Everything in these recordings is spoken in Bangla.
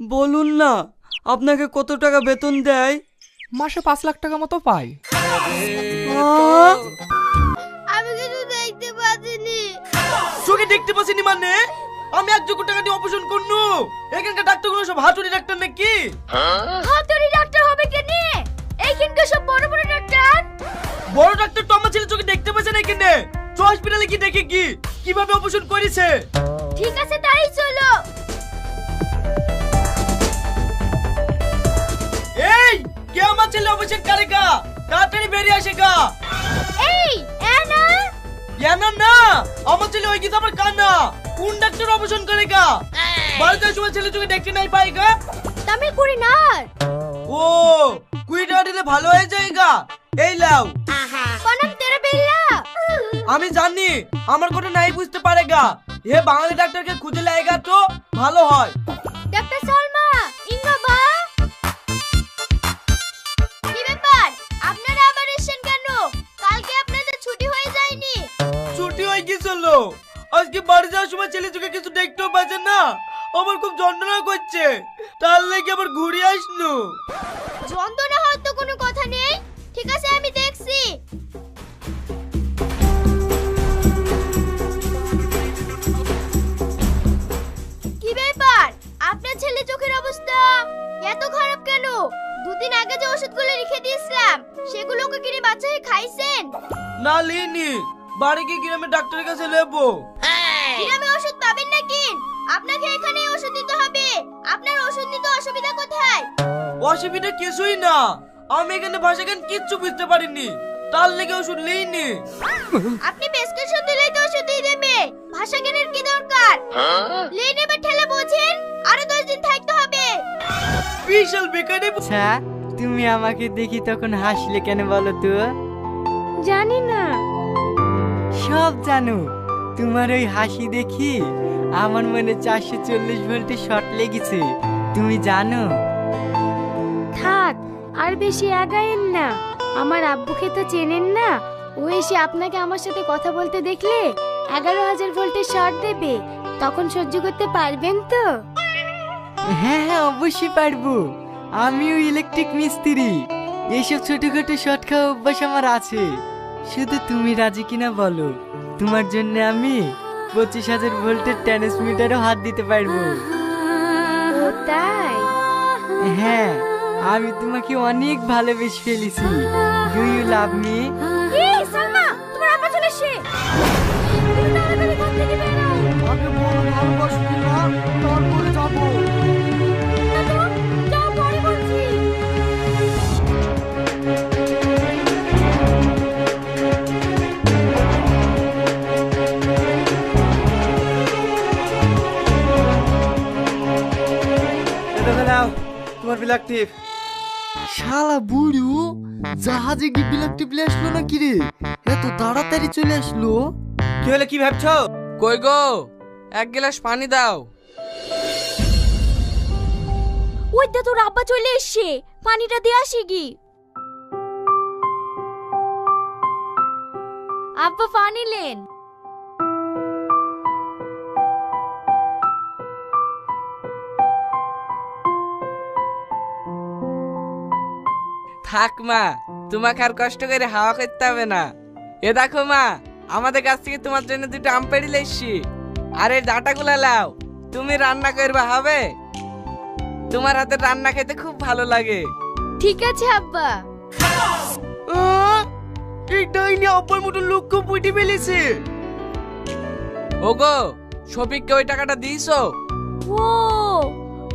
বলুন না, আপনাকে কত টাকা বেতন দেয়? মাসে 5 লাখ টাকা মতো পাই। আমি কিছু দেখতে পাচ্ছিনি। চোখে দেখতে পাচ্ছিনি মানে? আমি 1 কোটি টাকা দিয়ে অপারেশন করনু। এখানকার ডাক্তারগুলো সব হাতুড়ি ডাক্তার নাকি? হাতুড়ি ডাক্তার হবে কেন? এইখানকার সব বড় বড় ডাক্তার। বড় ডাক্তার তো আমার ছেলে চোখে দেখতে পাচ্ছে না এখানে। হসপিটালে কি দেখে কি কিভাবে অপারেশন করেছে? ঠিক আছে তাই চলো। এই কে আমার ছেলে অপারেশন করেগা? তাড়াতাড়ি বেরিয়ে আসেগা। এই এনা না না, আমার ছেলে ওই গীত আমার কান্না। কোন ডাক্তার অপারেশন করেগা? বাড়িতে সময় ছেলে চোখে দেখতে নাই পাইগা। তামিল করি না। ও কুইটা দিলে ভালো হয়ে যায়গা। এই লাও। পনম তেরা বেল্লা। আমি জানি আমার কথা নাই বুঝতে পারেগা। হে বাঙালি ডাক্তারকে খুঁজে লাইগা তো ভালো হয়। ডাক্তার সালমা ইঙ্গা বা। কি ব্যাপার? আপনারা আবার এসেছেন কেন? কালকে আপনাদের ছুটি হয়ে যায়নি? ছুটি হয়ে গেছিল। আজকে বাড়ি যাওয়ার সময় ছেলে চোখে কিছু দেখতেও পাচ্ছে না। আমার খুব যন্ত্রণা করছে। তার লেগে আবার ঘুরে আসনু। যন্ত্রণা হওয়ার তো কোনো কথা নেই। ঠিক আছে আমি দেখছি। কি ব্যাপার? আপনার ছেলে চোখের অবস্থা এত খারাপ কেন? দুদিন আগে যে ওষুধগুলো লিখে দিয়েছিলাম সেগুলোকে কিনে বাচ্চাকে খাইছেন? না লিনি, বাড়ি গিয়ে গ্রামের ডাক্তারের কাছে নেবো। গ্রামে ওষুধ পাবেন নাকি? আপনাকে এখানেই ওষুধ দিতে হবে। আপনার ওষুধ নিতে অসুবিধা কোথায়? অসুবিধা কিছুই না। আমি এখানে ভাষা জ্ঞান কিচ্ছু বুঝতে পারিনি। তার লেগে ওষুধ লিনি। আপনি প্রেসক্রিপশন দিলেই তো ওষুধ দিয়ে দেবে। ভাষা জ্ঞানের কি দরকার? নিয়ে নেবে ঠেলে বোঝেন। আরো 10 দিন থাকতে হবে। বিশাল বেকারে। আচ্ছা, তুমি আমাকে দেখি তখন হাসলে কেন বলো তো? জানি না। সব জানো। তোমার ওই হাসি দেখি আমার মনে 440 ভোল্টের শর্ট লেগেছে। তুমি জানো? থাক, আর বেশি আগায়েন না। আমার আব্বুকে তো চেনেন না। ও এসে আপনাকে আমার সাথে কথা বলতে দেখলে 11,000 ভোল্টের শর্ট দেবে। তখন সহ্য করতে পারবেন তো? হ্যাঁ হ্যাঁ, অবশ্যই পারবো। আমিও ইলেকট্রিক মিস্ত্রি। এইসব ছোটখাটো শর্ট খাওয়া অভ্যাস আমার আছে। শুধু তুমি রাজি কিনা বলো। তোমার জন্য আমি 25,000 ভোল্টের ট্রান্সমিটারও হাত দিতে পারবো। ও তাই? হ্যাঁ, আমি তোমাকে অনেক ভালোবেসে ফেলেছি। Do you love me? এই সালমা, তোমার আব্বা চলে এসেছে। তুমি তাড়াতাড়ি ঘর থেকে বের হও। আগে বড় ভালোবাসবি না, তারপরে যাবো। না তো, যাও পরে বলছি। এটা নাও তোমার ব্ল্যাক টিপ। শালা বুড়ো, জাহাজে কি ব্ল্যাক টিপ আসলো না কি রে? এত তাড়াতাড়ি চলে আসলো। কি হলো, কি ভাবছো? কই গো, এক গ্লাস পানি দাও। ওই তো তোর আব্বা চলে এসেছে। পানিটা দিয়ে আসি কি? আব্বা পানি লেন। থাক মা, তোমাকে আর কষ্ট করে হাওয়া করতে হবে না। এ দেখো মা, আমাদের কাছ থেকে তোমার জন্য 2টো আম পেড়ে এসছি। আর এই ডাঁটাগুলা লাও, তুমি রান্না করবে হবে। তোমার হাতের রান্না খেতে খুব ভালো লাগে। ঠিক আছে আব্বা। এই ডাইনি আব্বার মতো লক্ষ্য পুঁটি ফেলেছে। ওগো, শফিককে ওই টাকাটা দিয়েছো? ও,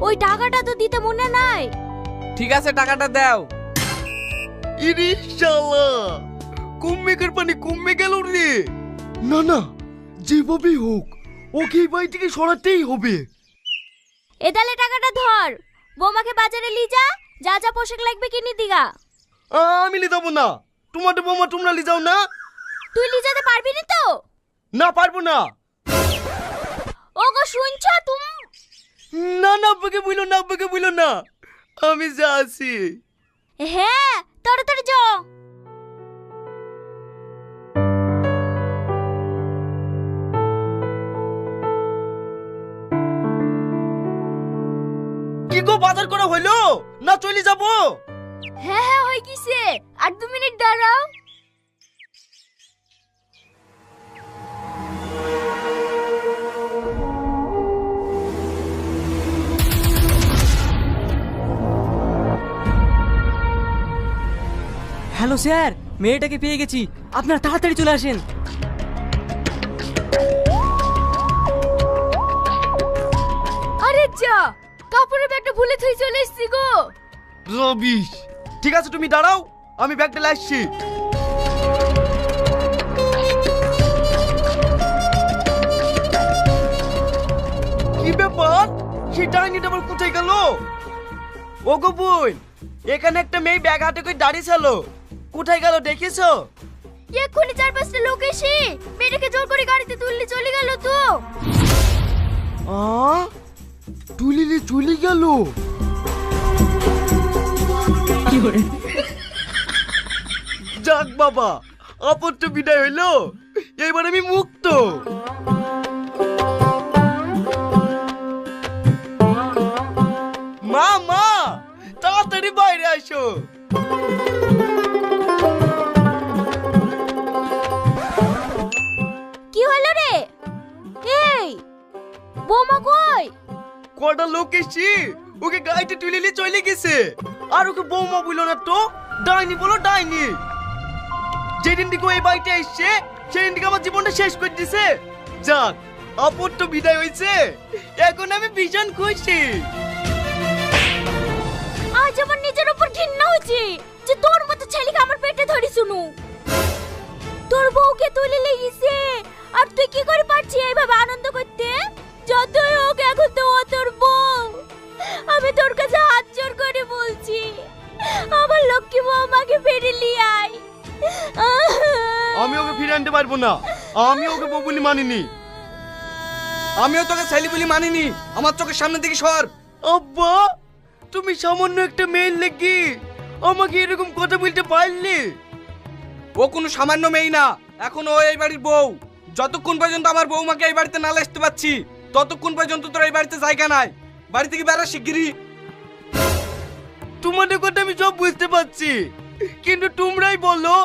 ওই টাকাটা তো দিতে মনে নাই। ঠিক আছে, টাকাটা দাও। ইরে শালা, কমে কার পানি কমে গেল রে। না না, যেভাবেই হোক ওকে এই বাড়ি থেকে সরাতেই হবে। এ তাহলে টাকাটা ধর। বৌমাকে বাজারে নিয়ে যা। যা যা পোশাক লাগবে কিনে দিগা। আমি লি যাবো না। তোমাদের বৌমা তোমরা লি যাও না। তুই নিয়ে যেতে পারবি না তো? না পারবো না। ওগো শুনছো তুমি? না না, আব্বাকে বইলো না, আব্বাকে বইলো না। আমি যাচ্ছি। হ্যাঁ, তাড়াতাড়ি যাও। কি গো, বাজার করা হইলো না চলে যাবো? হ্যাঁ হ্যাঁ হয়ে গেছে, আর 2 মিনিট দাঁড়াও। হ্যালো স্যার, মেয়েটাকে পেয়ে গেছি, আপনারা তাড়াতাড়ি চলে আসেন। আরে যা, কাপড়ের ব্যাগটা ভুলে থুই চলে এসেছি গো। রবিশ, ঠিক আছে তুমি দাঁড়াও, আমি ব্যাগটা নিয়ে আসছি। কি ব্যাপার, সেই ডাইনিটা আবার কোথায় গেল? ওগো বোন, এখানে একটা মেয়ে ব্যাগ হাতে করে দাঁড়িয়ে ছিল, কোথায় গেল দেখেছো? এক্ষুনি 4-5টা লোক এসে মেয়েটাকে জোর করে গাড়িতে তুললে চলে গেল তো। তুলিলে চলে গেল। যাক বাবা, আপত্ত বিদায় হইলো, এবার আমি মুক্ত। মা মা, তাড়াতাড়ি বাইরে আসো। কি হলো রে? এই বৌমা কই? কটা লোক এসছি, ওকে গাড়িতে তুলে নিয়ে চলে গেছে। আর ওকে বৌমা বললো না তো, ডাইনি বলো ডাইনি। যেদিন থেকে ও এই বাড়িতে এসছে সেদিন থেকে আমার জীবনটা শেষ করে দিছে। যাক, আপত্ত বিদায় হয়েছে, এখন আমি ভীষণ খুশি। আজ আমার নিজের উপর ঘৃণা হচ্ছে যে তোর মতো ছেলেকে আমার পেটে ধরে শুনু। তোর বউকে তুলে লেগেছে আর তুই কি করে পারছিস এইভাবে আনন্দ করতে? যতই হোক এখন তো ও তোর বউ। আমি তোর কাছে হাত জোর করে বলছি, আমার লক্ষ্মী বউ আমাকে ফিরে নিয়ে আয়। আমি ওকে ফিরে আনতে পারবো না, আমি ওকে বউ বলি মানিনি। আমিও তোকে ছেলে বলি মানিনি, আমার চোখের সামনে থেকে সর। আব্বা, তুমি সামান্য একটা মেয়ের লেগে আমাকে এরকম কথা বলতে পারলে? ও কোনো সামান্য মেয়ে না, এখন ও এই বাড়ির বউ। যতক্ষণ পর্যন্ত আমার বউমাকে এই বাড়িতে না আসতে পারছি ততক্ষণ পর্যন্ত তোর এই বাড়িতে জায়গা নাই। বাড়ি থেকে বেড়া শিগগিরই। তোমাদের কথা আমি সব বুঝতে পারছি, কিন্তু তোমরাই বলো